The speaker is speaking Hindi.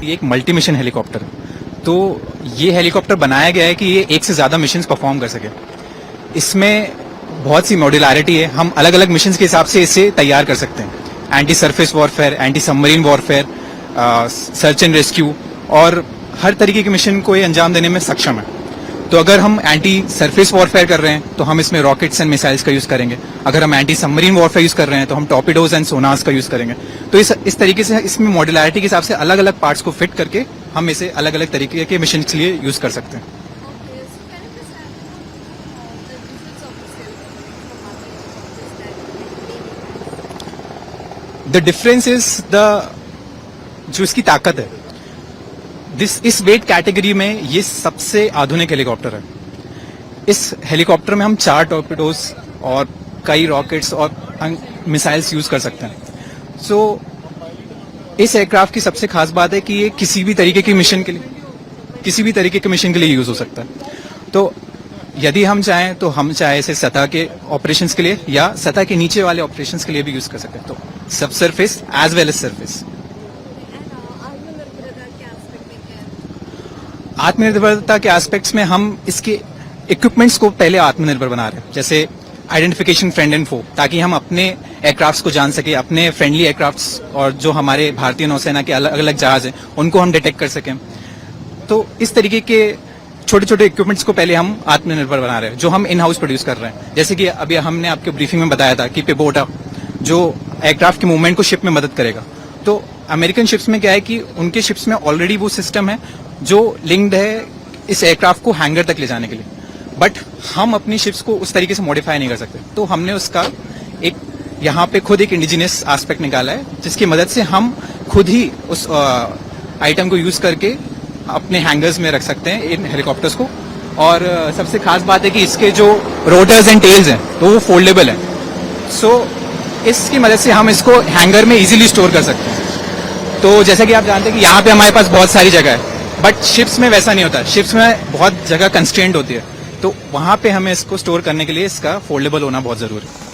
ये एक मल्टी मिशन हेलीकॉप्टर है। तो ये हेलीकॉप्टर बनाया गया है कि ये एक से ज़्यादा मिशन परफॉर्म कर सके। इसमें बहुत सी मॉड्यूलरिटी है, हम अलग अलग मिशन के हिसाब से इसे तैयार कर सकते हैं। Anti surface warfare, anti submarine warfare, search and rescue और हर तरीके के मिशन को ये अंजाम देने में सक्षम है। तो अगर हम एंटी सरफेस वॉरफेयर कर रहे हैं तो हम इसमें रॉकेट्स एंड मिसाइल्स का यूज करेंगे। अगर हम एंटी सबमरीन वॉरफेयर यूज कर रहे हैं तो हम टॉर्पिडोज एंड सोनार्स का यूज करेंगे। तो इस तरीके से इसमें मॉड्यूलरिटी के हिसाब से अलग अलग पार्ट्स को फिट करके हम इसे अलग अलग तरीके के मिशन के लिए यूज कर सकते हैं। द डिफरेंस इज जो इसकी ताकत है। इस वेट कैटेगरी में ये सबसे आधुनिक हेलीकॉप्टर है। इस हेलीकॉप्टर में हम 4 टॉर्पिडोज और कई रॉकेट्स और मिसाइल्स यूज कर सकते हैं। सो इस एयरक्राफ्ट की सबसे खास बात है कि ये किसी भी तरीके के मिशन के लिए यूज हो सकता है। तो यदि हम चाहें तो हम चाहे इसे सतह के ऑपरेशंस के लिए या सतह के नीचे वाले ऑपरेशंस के लिए भी यूज कर सकते हैं। तो सब surface as well as surface. आत्मनिर्भरता के एस्पेक्ट्स में हम इसके इक्विपमेंट्स को पहले आत्मनिर्भर बना रहे हैं, जैसे आइडेंटिफिकेशन फ्रेंड एंड फो, ताकि हम अपने एयरक्राफ्ट्स को जान सके, अपने फ्रेंडली एयरक्राफ्ट्स और जो हमारे भारतीय नौसेना के अलग अलग जहाज हैं उनको हम डिटेक्ट कर सकें। तो इस तरीके के छोटे छोटे इक्विपमेंट्स को पहले हम आत्मनिर्भर बना रहे हैं, जो हम इन हाउस प्रोड्यूस कर रहे हैं। जैसे कि अभी हमने आपके ब्रीफिंग में बताया था कि पेबोटा जो एयरक्राफ्ट के मूवमेंट को शिप में मदद करेगा। तो अमेरिकन शिप्स में क्या है कि उनके शिप्स में ऑलरेडी वो सिस्टम है जो लिंक्ड है इस एयरक्राफ्ट को हैंगर तक ले जाने के लिए, बट हम अपनी शिप्स को उस तरीके से मॉडिफाई नहीं कर सकते। तो हमने उसका एक यहाँ पे खुद एक इंडिजिनियस एस्पेक्ट निकाला है, जिसकी मदद से हम खुद ही उस आइटम को यूज करके अपने हैंगर्स में रख सकते हैं इन हेलीकॉप्टर्स को। और सबसे खास बात है कि इसके जो रोटर्स एंड टेल्स हैं तो वो फोल्डेबल है। सो इसकी मदद से हम इसको हैंगर में इजीली स्टोर कर सकते हैं। तो जैसा कि आप जानते हैं कि यहाँ पे हमारे पास बहुत सारी जगह है, बट शिप्स में वैसा नहीं होता। शिप्स में बहुत जगह कंस्ट्रेंट होती है, तो वहां पे हमें इसको स्टोर करने के लिए इसका फोल्डेबल होना बहुत जरूरी है।